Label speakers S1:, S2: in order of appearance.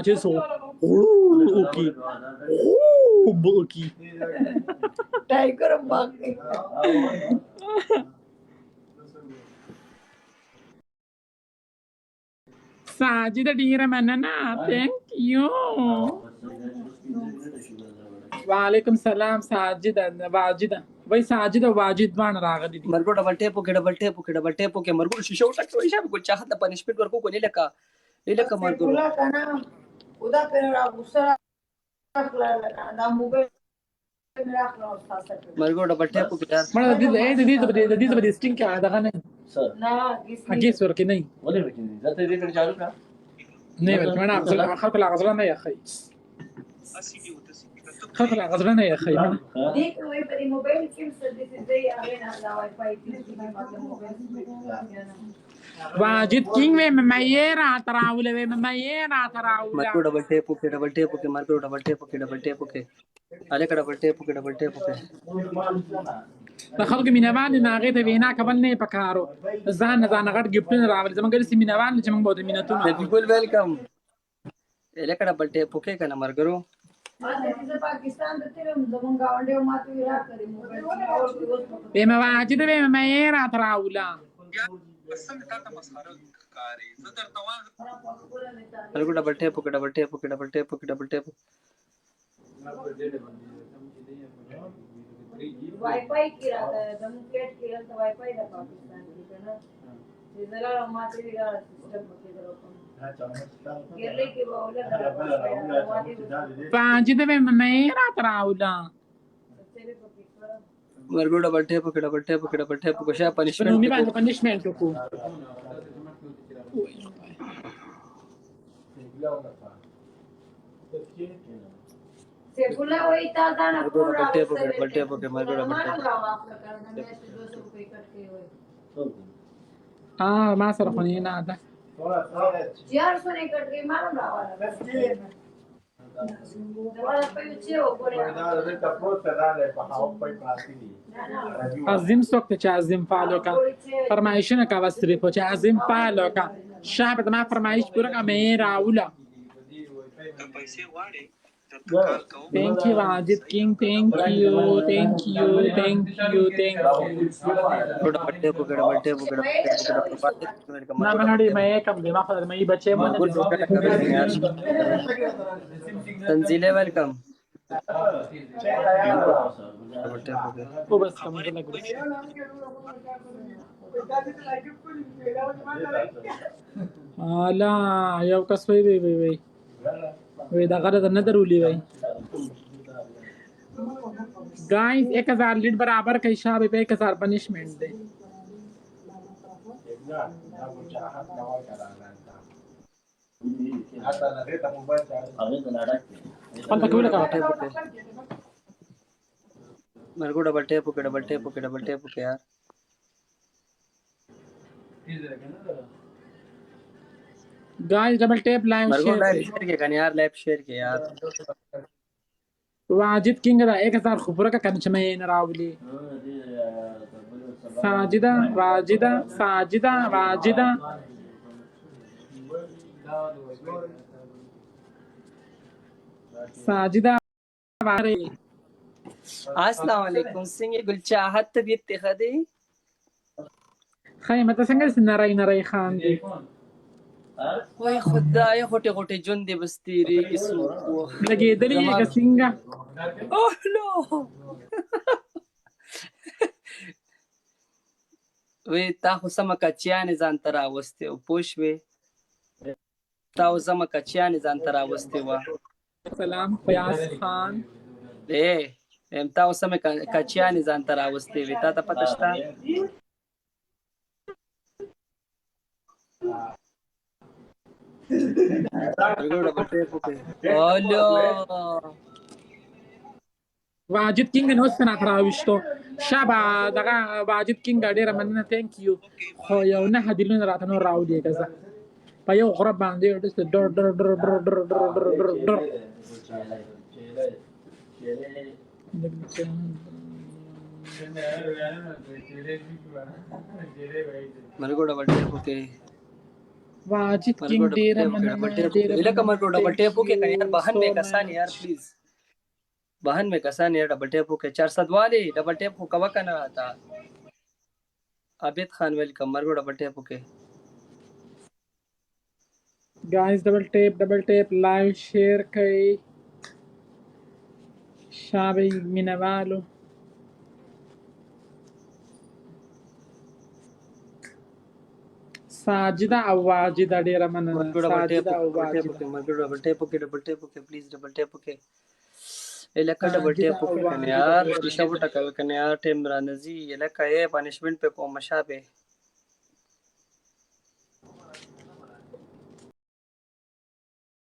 S1: acest so okay okay
S2: tiger भाग गई
S1: Sajida dear manana thank you वालेकुम सलाम साजिदा वाजिदा भाई साजिदा वाजिद बाण रागली दि
S2: मरगो डबल टेप के मरगो शीशो टक तो ऐसा कुछ चाहत ना पनिशमेंट वर्को को नहीं लका मरगो बोला kana uda pero gusta la da mobil मरगो डबल टेप के यार
S1: मला दि बदी स्टिंग क्या दगा नाही
S3: सर
S2: ना
S1: حقيس وركي नाही
S3: ولا بكين ذات دي كان جالو का
S1: नाही मला خلق الغزلان يا اخي خلق الغزلان يا اخي
S2: देख वही पर मोबाइल किम सर्विस दे आगे ना ला वाईफाई की मतलब मोबाइल
S1: واجد كينج وي مميرا تراوله وي مميرا تراوله
S2: मरगो डबल टेप के मरगो डबल टेप के عليك डबल टेप के
S1: د خلکو مینوال نه هغې ته وینا کول نه یې پکارو ځان نه غټ ګفټونه راولي زموږ داسې مینوال چې موږ به ورته مینتونه
S2: बिल्कुल वेलकम عليك डबल टेप के کنه مرګرو पाकिस्तान ته تیرم زمونږ گاونډیو ماته ویرا کړی موبایل
S1: وی مواجد وی مميرا تراوله
S2: مرګو डबल टेप के वाईफाई की राहता है दम केट केलं तर वाईफाई दा पाकिस्तान की ना ते जरा माते विरा सिस्टम बके जरा गेले की बोले
S1: واجد وی مميرا تراوله
S2: مرګو डबल टेप के شا
S1: په نومي باندې پنیشمنټ وکړو
S2: से बुला वही था ना पूरा डबल टेप के मरगो डबल
S1: ما سره خو نه ده
S2: यार सुने कट गई मालूम रावाला बस दवाला पे चे हो बोले
S1: عظیم څوک ته چې عظیم فعال وکړه فرمایشونه کوه صرف چې عظیم فعال وکړه شاه به ما فرمایش پوره کړه مې راوله Thank you, Ajit King. Thank you.
S2: Double tape के
S1: ना मनोड़ी मैं कब दे माफ कर मैं ये बच्चे मन
S2: तंजीले वेलकम
S1: वो बस कम के लग لا یو کس وی دا غرض نه درولي وای गाइस 1000 लीड बराबर का हिसाब पे 1000 पनिशमेंट दे
S2: मेरे को डबल टेप के यार
S1: guys double tape live share
S2: के kan यार लाइव शेयर के यार
S1: واجد किंग دا 1000 خبره का کنه مې نه راولي ساجده
S2: अस्सलाम वालेकुम सिंह गुल चाहत तबीयत खदे
S1: خیمه ته څنګه نری خان دي
S2: وای خدای غټه جون دې بستيري کې سو
S1: لګېدلې که څنګه
S2: اوه نو وې تا خو سم کچيان ځان تر اوسته او پوښوي تا سم کچيان ځان تر اوسته وا
S1: سلام فیاض خان
S2: ام تا سم کچيان ځان تر اوسته وې تا ته پته شته
S1: واجد کینګ نو سنا تراويشتو شابه دغه واجد کینګ ډېر مننه ثانک یو خو یو نه هدیلونه راته نو راوړي کزه په یو غرب باندې ډر
S2: मेरे को डबल टेप के
S1: واجد
S2: مرګو
S1: کینګ ډیره
S2: ډبل
S1: مننه
S2: ټیپ
S1: ډیره
S2: لکه
S1: مننه
S2: مرګو ډبل ټیپ وکړه کنه یار بهن
S1: so
S2: مې کسان یار
S1: much.
S2: پلیز बहन में कसा नहीं डबल टेप होके 400 वाले डबल टेप को कवा करना था आबिद खान वेलकम मरगो डबल टेप होके
S1: Guys, double tap, live share कई شعبي مینوالو ساجده او واجده ډیره مننه
S2: मरगो डबल टेप
S1: ساجده او
S2: होके
S1: واجده
S2: मरगो डबल टेप होके प्लीज डबल टेप होके इलाका डबल
S1: ساجده
S2: टेप
S1: او
S2: होके कने
S1: واجده
S2: यार
S1: ډیره
S2: शीशा
S1: مننه
S2: उठा कने यार टेम रानजी इलाका ये पनिशमेंट पे को मशा पे